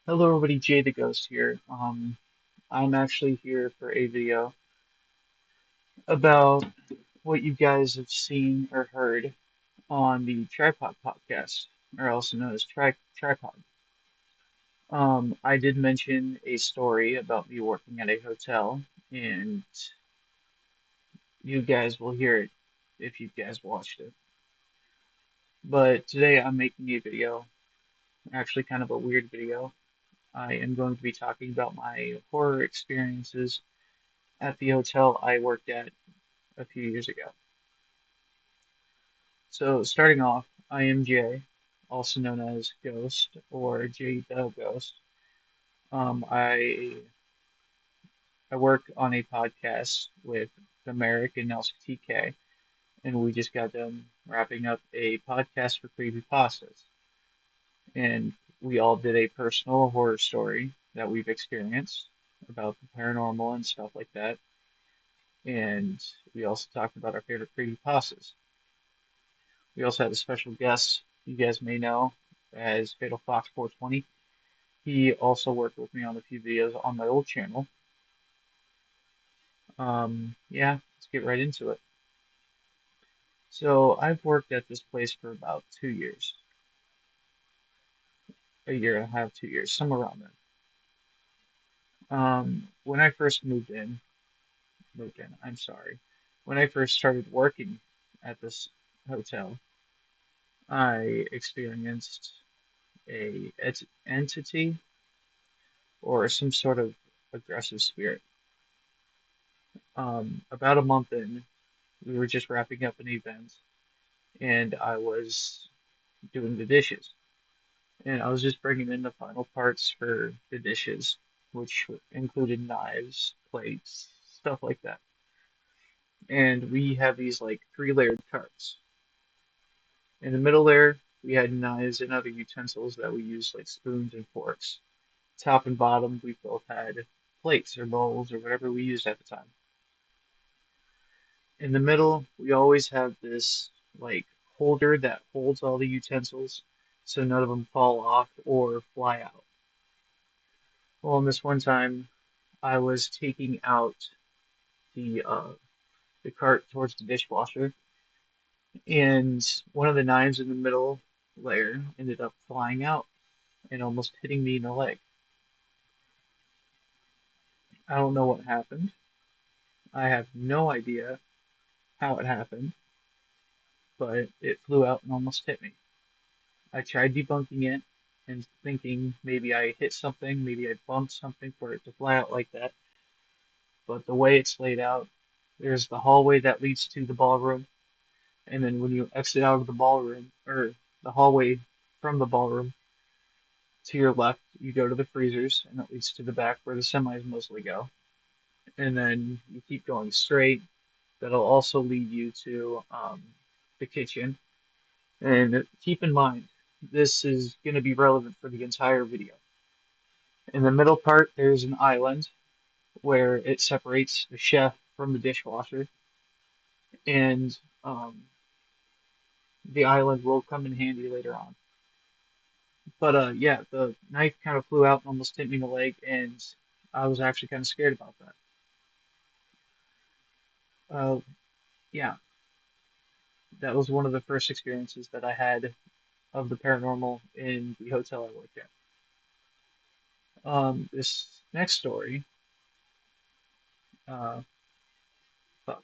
Hello everybody, Jay the Ghost here. I'm actually here for a video about what you guys have seen or heard on the Tripod podcast, or also known as Tripod. I did mention a story about me working at a hotel, and you guys will hear it if you guys watched it. But today I'm making a video, actually kind of a weird video. I am going to be talking about my horror experiences at the hotel I worked at a few years ago. So, starting off, I am Jay, also known as Ghost or Jay the Ghost. Um, I I work on a podcast with Merrick and Nelson TK, and we just got done wrapping up a podcast for creepypastas, and we all did a personal horror story that we've experienced about the paranormal and stuff like that, and we also talked about our favorite creepypastas. We also had a special guest you guys may know as Fatal Fox 420. He also worked with me on a few videos on my old channel. Yeah, let's get right into it. So I've worked at this place for about 2 years, a year and a half, 2 years, somewhere around there. When I first I'm sorry. When I first started working at this hotel, I experienced a entity or some sort of aggressive spirit. About a month in, we were just wrapping up an event, and I was doing the dishes. And I was just bringing in the final parts for the dishes, which included knives, plates, stuff like that. And we have these like three-layered carts. In the middle there, we had knives and other utensils that we used, like spoons and forks. Top and bottom, we both had plates or bowls or whatever we used at the time. In the middle, we always have this like holder that holds all the utensils so none of them fall off or fly out. Well, in this one time, I was taking out the uh, the cart towards the dishwasher, and one of the knives in the middle layer ended up flying out and almost hitting me in the leg. I don't know what happened. I have no idea how it happened, but it flew out and almost hit me. I tried debunking it and thinking maybe I hit something, maybe I bumped something for it to fly out like that. But the way it's laid out, there's the hallway that leads to the ballroom, and then when you exit out of the ballroom or the hallway from the ballroom to your left, you go to the freezers, and that leads to the back where the semis mostly go. And then you keep going straight. That'll also lead you to the kitchen. And keep in mind, this is going to be relevant for the entire video. In the middle part, there's an island where it separates the chef from the dishwasher, and the island will come in handy later on. But yeah, the knife kind of flew out and almost hit me in the leg, and I was actually kind of scared about that. Uh, yeah, that was one of the first experiences that I had of the paranormal in the hotel I worked at. This next story, uh, fuck,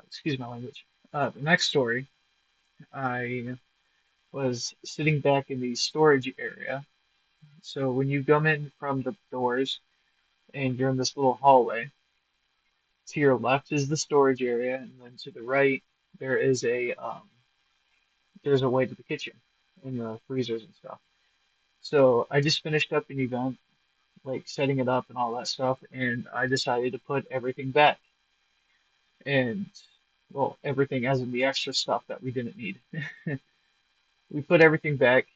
excuse my language. The next story, I was sitting back in the storage area. So when you come in from the doors and you're in this little hallway, to your left is the storage area, and then to the right there is there's a way to the kitchen and the freezers and stuff. So I just finished up an event, like setting it up and all that stuff, and I decided to put everything back. And well, everything as in the extra stuff that we didn't need. We put everything back.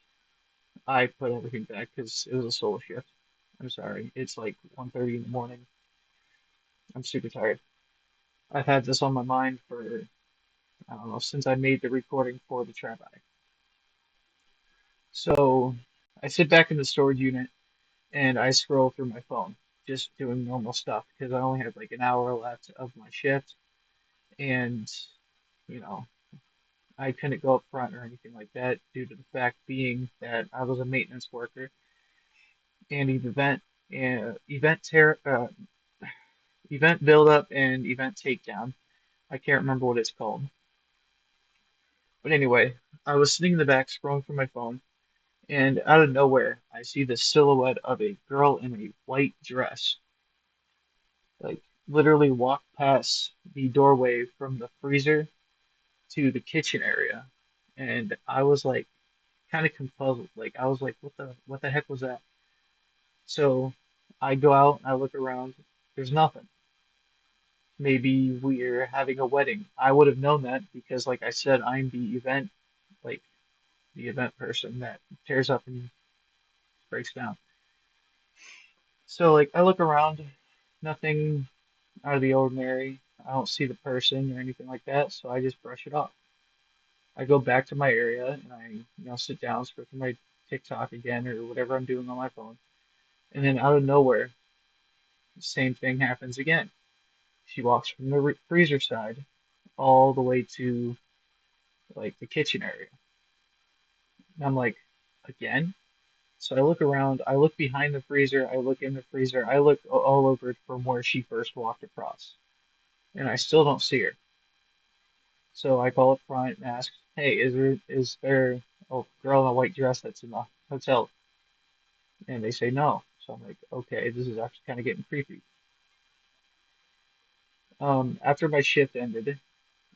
I put everything back because it was a solo shift. I'm sorry. It's like 1:30 in the morning. I'm super tired. I've had this on my mind for, I don't know, since I made the recording for the trap. So I sit back in the storage unit and I scroll through my phone, just doing normal stuff because I only had like an hour left of my shift, and you know, I couldn't go up front or anything like that due to the fact being that I was a maintenance worker and event build up and event takedown. I can't remember what it's called. But anyway, I was sitting in the back scrolling through my phone, and out of nowhere, I see the silhouette of a girl in a white dress, like literally walk past the doorway from the freezer to the kitchen area. And I was like kind of confuzzled. Like I was like, what the heck was that? So I go out, I look around, there's nothing. Maybe we're having a wedding. I would have known that because like I said, I'm like the event person that tears up and breaks down. So like I look around, nothing out of the ordinary. I don't see the person or anything like that, so I just brush it off. I go back to my area and sit down, scroll through my TikTok again or whatever I'm doing on my phone. And then out of nowhere, the same thing happens again. She walks from the freezer side all the way to like the kitchen area. And I'm like, again? So I look around, I look behind the freezer, I look in the freezer, I look all over from where she first walked across, and I still don't see her. So I call up front and ask, "Hey, is there a girl in a white dress that's in the hotel?" And they say no. So I'm like, okay, this is actually kind of getting creepy. After my shift ended,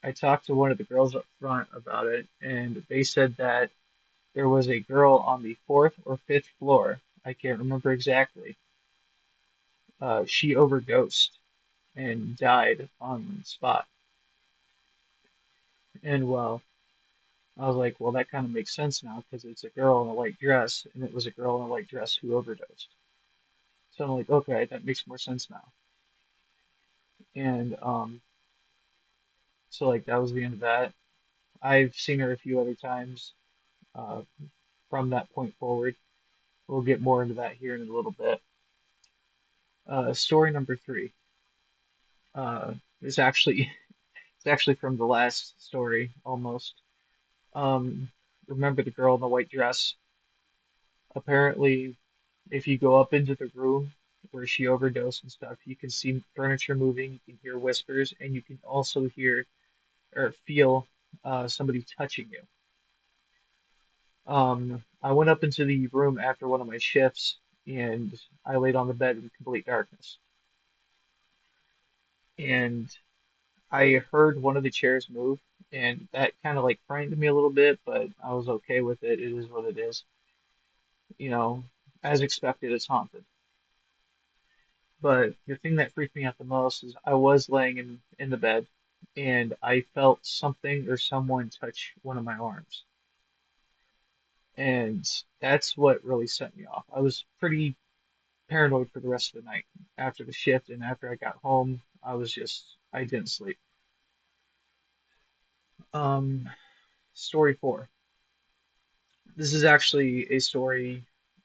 I talked to one of the girls up front about it, and they said that there was a girl on the fourth or fifth floor. I can't remember exactly. She overdosed and died on the spot. And well, I was like, well, that kind of makes sense now because it's a girl in a white dress, and it was a girl in a white dress who overdosed. So I'm like, okay, that makes more sense now. And so like that was the end of that. I've seen her a few other times uh, from that point forward. We'll get more into that here in a little bit. Story number three uh, is actually it's actually from the last story almost. Um, remember the girl in the white dress? Apparently, if you go up into the room where she overdosed and stuff, you can see furniture moving, you can hear whispers, and you can also hear or feel somebody touching you. I went up into the room after one of my shifts and I laid on the bed in complete darkness. And I heard one of the chairs move, and that kind of like frightened me a little bit, but I was okay with it. It is what it is. You know, as expected, it's haunted. But the thing that freaked me out the most is I was laying in the bed and I felt something or someone touch one of my arms. And that's what really set me off. I was pretty paranoid for the rest of the night after the shift and after I got home. I didn't sleep. Um, Story four. This is actually a story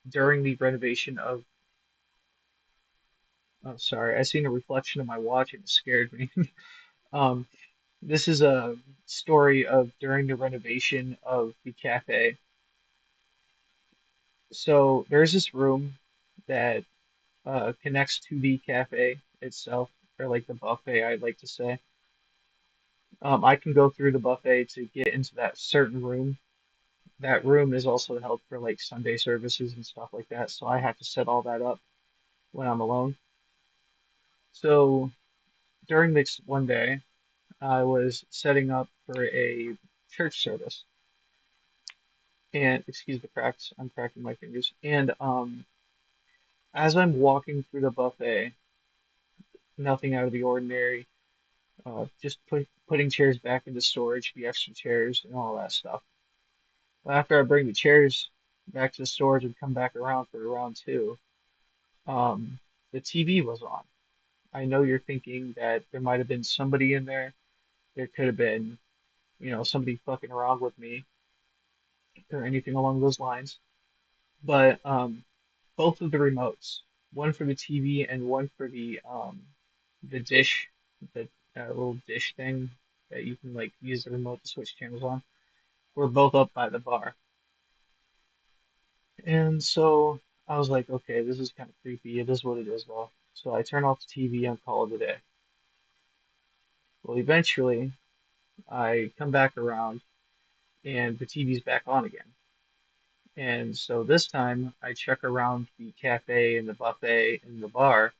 during the renovation of. Oh, sorry, I seen a reflection of my watch and it scared me. Um, this is a story of during the renovation of the cafe. So there's this room that connects to the cafe itself, or like the buffet, I'd like to say. I can go through the buffet to get into that certain room. That room is also held for like Sunday services and stuff like that, so I have to set all that up when I'm alone. So during this one day, I was setting up for a church service, and excuse the cracks, I'm cracking my fingers. And as I'm walking through the buffet, nothing out of the ordinary, just putting chairs back into storage, the extra chairs and all that stuff. After I bring the chairs back to the storage and come back around for round two, um, the TV was on. I know you're thinking that there might have been somebody in there. There could have been, somebody fucking around with me or anything along those lines. But both of the remotes, one for the TV and one for the dish, the little dish thing that you can like use the remote to switch channels on, were both up by the bar. And so I was like, okay, this is kind of creepy. It is what it is, though. So I turn off the TV and call it a day. Well, eventually I come back around and the TV's back on again. And so this time I check around the cafe and the buffet and the bar,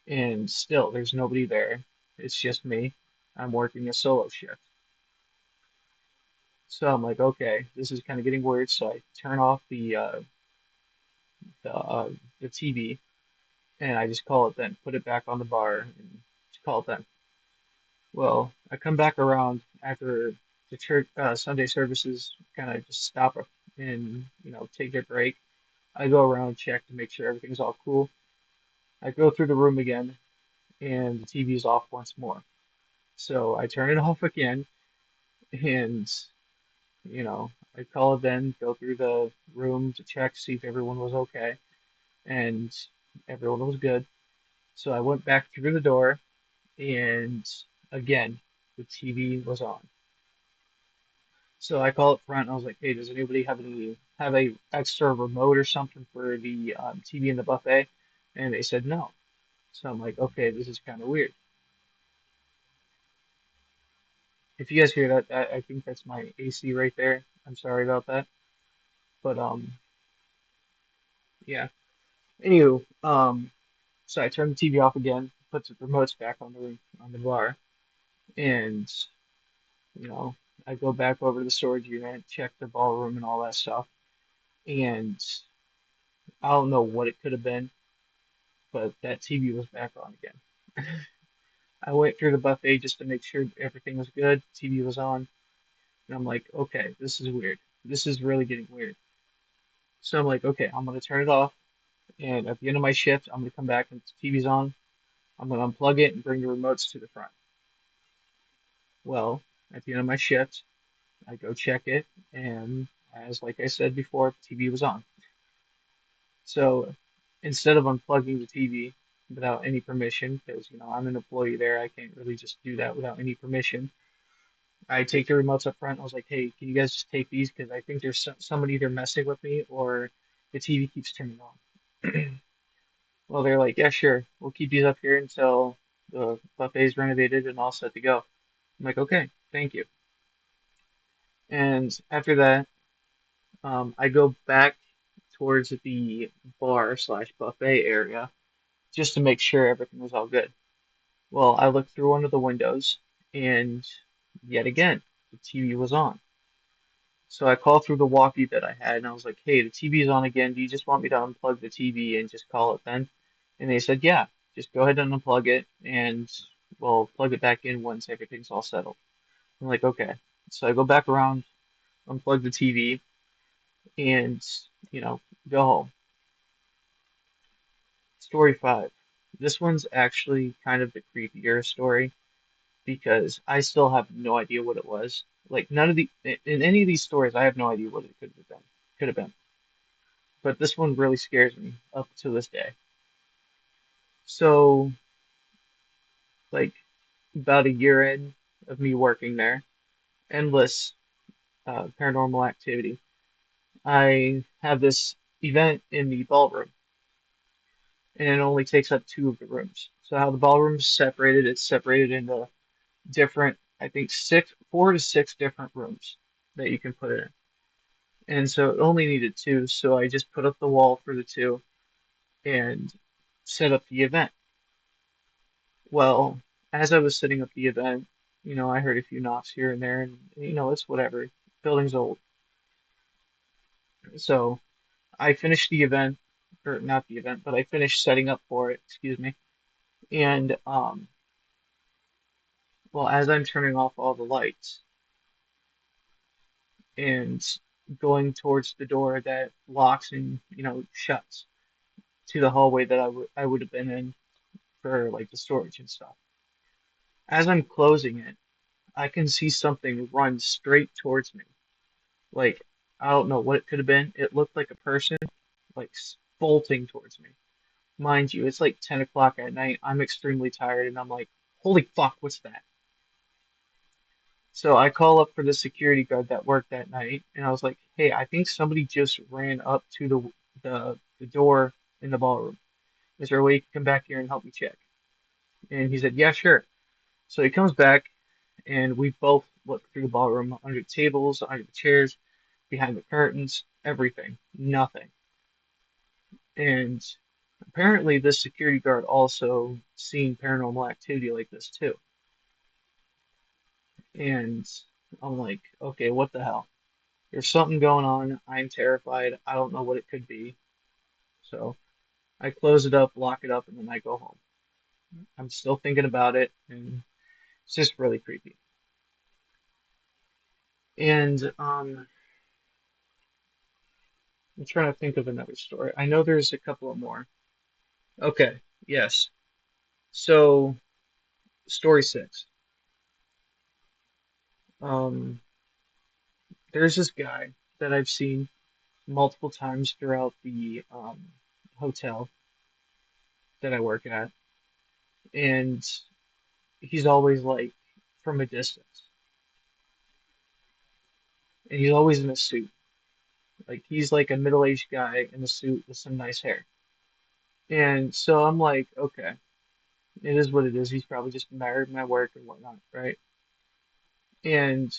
and still there's nobody there. It's just me. I'm working a solo shift. So I'm like, okay, this is kind of getting weird. So I turn off the uh, the TV and I just call it then. Put it back on the bar and just call it then. Well, I come back around after the church Sunday services kind of just stop and take their break. I go around check to make sure everything's all cool. I go through the room again and the TV is off once more. So I turn it off again and I call it then, go through the room to check, see if everyone was okay, and everyone was good. So I went back through the door and again the TV was on. So I call up front and I was like, hey, does anybody have a extra remote or something for the TV in the buffet? And they said no. So I'm like, okay, this is kind of weird. If you guys hear that, I think that's my AC right there. I'm sorry about that. But yeah. Anywho, so I turn the TV off again, put the remotes back on the bar, and you know, I go back over to the storage unit, check the ballroom and all that stuff, and I don't know what it could have been, but that TV was back on again. I went through the buffet just to make sure everything was good. TV was on, and I'm like, okay, this is weird. This is really getting weird. So I'm like, okay, I'm gonna turn it off, and at the end of my shift, I'm gonna come back and the TV's on. I'm gonna unplug it and bring the remotes to the front. Well, at the end of my shift, I go check it, and as like I said before, the TV was on. So instead of unplugging the TV without any permission, because I'm an employee there, I can't really just do that without any permission. I take the remotes up front. I was like, hey, can you guys just take these? Because I think there's somebody either messing with me or the TV keeps turning on. Well, they're like, yeah, sure. We'll keep these up here until the buffet's renovated and all set to go. I'm like, okay, thank you. And after that, I go back towards the bar slash buffet area just to make sure everything was all good. Well, I looked through one of the windows, and yet again, the TV was on. So I called through the walkie that I had, and I was like, "Hey, the TV is on again. Do you just want me to unplug the TV and just call it then?" And they said, "Yeah, just go ahead and unplug it, and we'll plug it back in once everything's all settled." I'm like, "Okay." So I go back around, unplug the TV, and you know, go home. Story five. This one's actually kind of the creepier story because I still have no idea what it was. Like none of the in any of these stories, I have no idea what it could have been. Could have been. But this one really scares me up to this day. So, like about a year in of me working there, endless paranormal activity. I have this event in the ballroom, and it only takes up two of the rooms. So how the ballroom's separated, it's separated into different, I think four to six different rooms that you can put it in. And so it only needed two, so I just put up the wall for the two and set up the event. Well, as I was setting up the event, I heard a few knocks here and there, and it's whatever. Building's old. So I finished the event, or not the event, but I finished setting up for it, excuse me. And well, as I'm turning off all the lights and going towards the door that locks and, shuts to the hallway that I would have been in for like the storage and stuff. As I'm closing it, I can see something run straight towards me. Like, I don't know what it could have been. It looked like a person, like bolting towards me. Mind you, it's like 10 o'clock at night. I'm extremely tired, and I'm like, holy fuck, what's that? So I call up for the security guard that worked that night, and I was like, hey, I think somebody just ran up to the door in the ballroom. Is there a way you can come back here and help me check? And he said, yeah, sure. So he comes back, and we both look through the ballroom, under the tables, under the chairs, behind the curtains, everything, nothing. And apparently, this security guard also seen paranormal activity like this too. And I'm like, okay, what the hell? There's something going on. I'm terrified. I don't know what it could be. So I close it up, lock it up, and then I go home. I'm still thinking about it, and it's just really creepy. And I'm trying to think of another story. I know there's a couple of more. Okay, yes. So story six. Um, there's this guy that I've seen multiple times throughout the hotel that I work at, and he's always like from a distance, and he's always in a suit. Like he's like a middle-aged guy in a suit with some nice hair. And so I'm like, okay, it is what it is. He's probably just admired my work and whatnot, right? And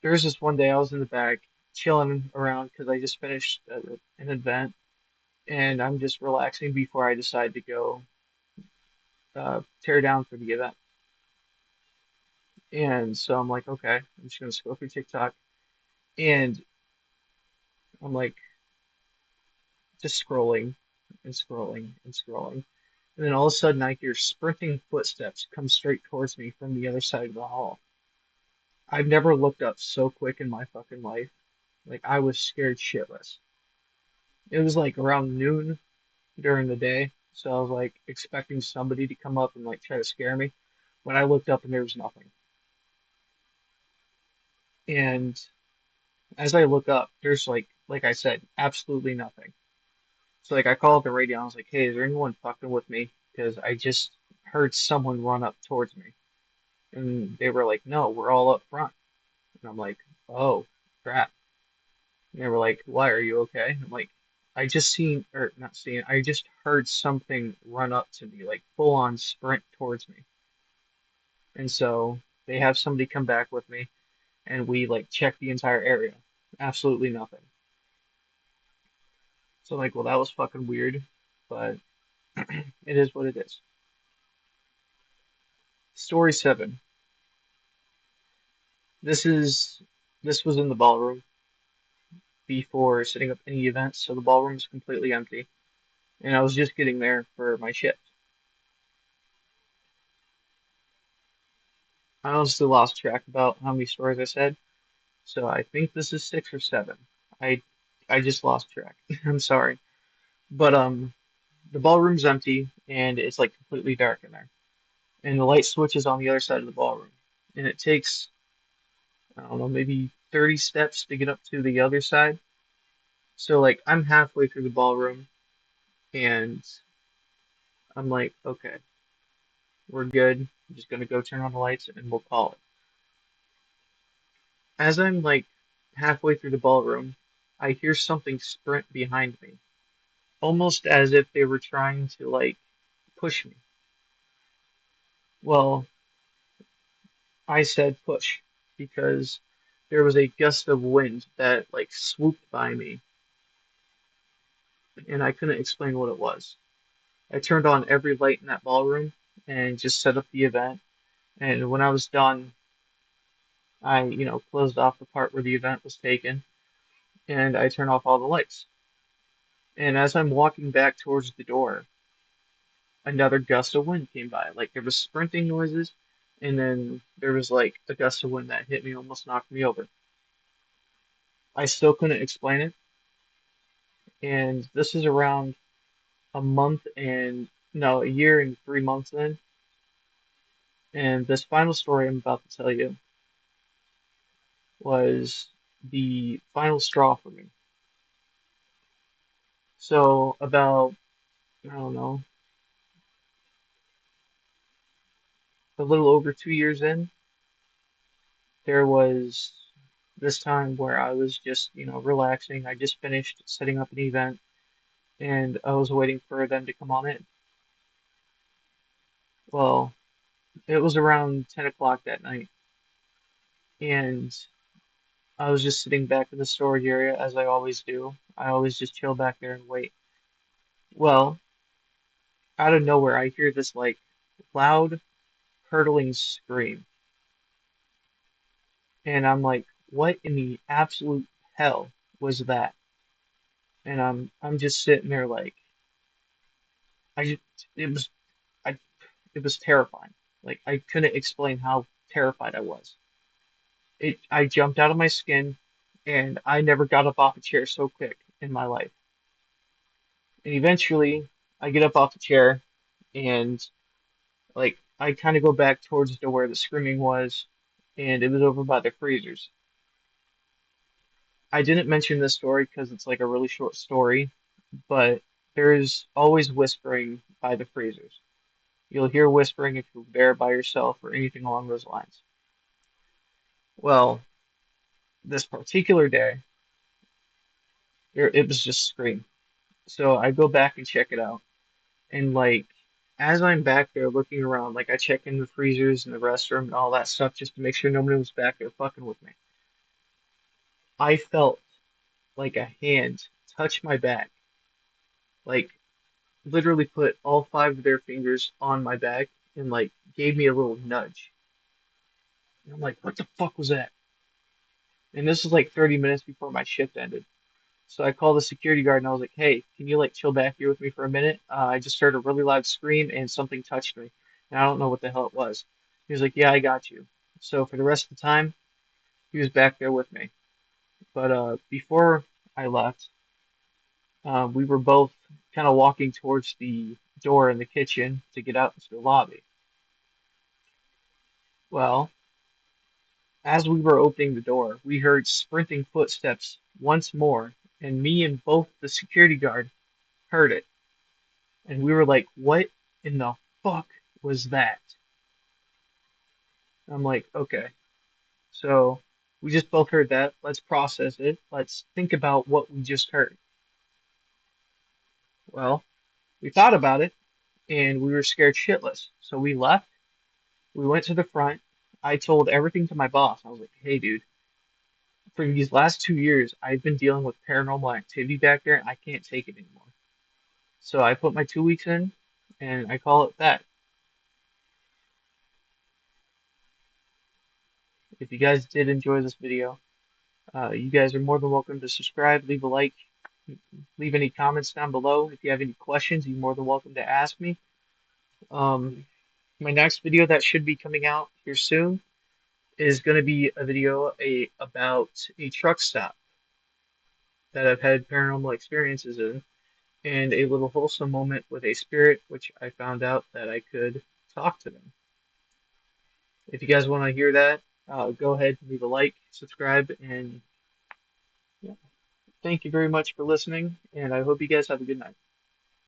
there's this one day I was in the back chilling around because I just finished an event, and I'm just relaxing before I decide to go tear down for the event. And so I'm like, okay, I'm just gonna scroll through TikTok, and I'm like just scrolling and scrolling and scrolling. And then all of a sudden, I hear sprinting footsteps come straight towards me from the other side of the hall. I've never looked up so quick in my fucking life. Like, I was scared shitless. It was like around noon during the day, so I was like expecting somebody to come up and like try to scare me. When I looked up and there was nothing. And as I look up, there's like I said, absolutely nothing. So like I called the radio and I was like, hey, is there anyone fucking with me? Because I just heard someone run up towards me. And they were like, no, we're all up front. And I'm like, oh, crap. And they were like, why, are you okay? I'm like, I just seen, or not seen, I just heard something run up to me, like full on sprint towards me. And so they have somebody come back with me and we like check the entire area. Absolutely nothing. So like, well, that was fucking weird, but it is what it is. Story seven. This is this was in the ballroom before setting up any events, so the ballroom is completely empty. And I was just getting there for my shift. I honestly lost track about how many stories I said, so I think this is six or seven. I I just lost track. I'm sorry. But the ballroom's empty and it's like completely dark in there. And the light switch is on the other side of the ballroom. And it takes, I don't know, maybe 30 steps to get up to the other side. So like I'm halfway through the ballroom and I'm like, okay, we're good. I'm just gonna go turn on the lights and we'll call it. As I'm like halfway through the ballroom, I hear something sprint behind me, almost as if they were trying to like push me. Well, I said push because there was a gust of wind that like swooped by me and I couldn't explain what it was. I turned on every light in that ballroom and just set up the event. And when I was done, I, closed off the part where the event was taken and I turned off all the lights. And as I'm walking back towards the door, another gust of wind came by. Like there was sprinting noises, and then there was like a gust of wind that hit me, almost knocked me over. I still couldn't explain it, and this is around a month and no, a year and 3 months in. And this final story I'm about to tell you was the final straw for me. So about, I don't know, a little over 2 years in, there was this time where I was just, relaxing. I just finished setting up an event and I was waiting for them to come on in. Well, it was around 10 o'clock that night, and I was just sitting back in the storage area as I always do. I always just chill back there and wait. Well, out of nowhere, I hear this like loud, hurtling scream, and I'm like, "What in the absolute hell was that?" And I'm just sitting there like, I just, it was I it was terrifying. Like I couldn't explain how terrified I was. I jumped out of my skin, and I never got up off a chair so quick in my life. And eventually, I get up off the chair, and like I kind of go back towards to where the screaming was, and it was over by the freezers. I didn't mention this story because it's like a really short story, but there's always whispering by the freezers. You'll hear whispering if you're there by yourself or anything along those lines. Well, this particular day, it was just scream. So I go back and check it out. And like as I'm back there looking around, like I check in the freezers and the restroom and all that stuff just to make sure nobody was back there fucking with me. I felt like a hand touch my back, like literally put all five of their fingers on my back and like gave me a little nudge. And I'm like, what the fuck was that? And this was like 30 minutes before my shift ended. So I called the security guard and I was like, hey, can you like chill back here with me for a minute? I just heard a really loud scream and something touched me. And I don't know what the hell it was. He was like, yeah, I got you. So for the rest of the time, he was back there with me. But before I left, we were both kind of walking towards the door in the kitchen to get out into the lobby. Well, as we were opening the door, we heard sprinting footsteps once more, and me and both the security guard heard it. And we were like, what in the fuck was that? I'm like, okay. So we just both heard that. Let's process it. Let's think about what we just heard. Well, we thought about it and we were scared shitless. So we left. We went to the front. I told everything to my boss. I was like, hey, dude, for these last 2 years, I've been dealing with paranormal activity back there and I can't take it anymore. So I put my 2 weeks in and I call it that. If you guys did enjoy this video, you guys are more than welcome to subscribe, leave a like, leave any comments down below. If you have any questions, you're more than welcome to ask me. Um, my next video that should be coming out here soon is going to be a video about a truck stop that I've had paranormal experiences in, and a little wholesome moment with a spirit, which I found out that I could talk to them. If you guys want to hear that, go ahead and leave a like, subscribe, and yeah, thank you very much for listening, and I hope you guys have a good night.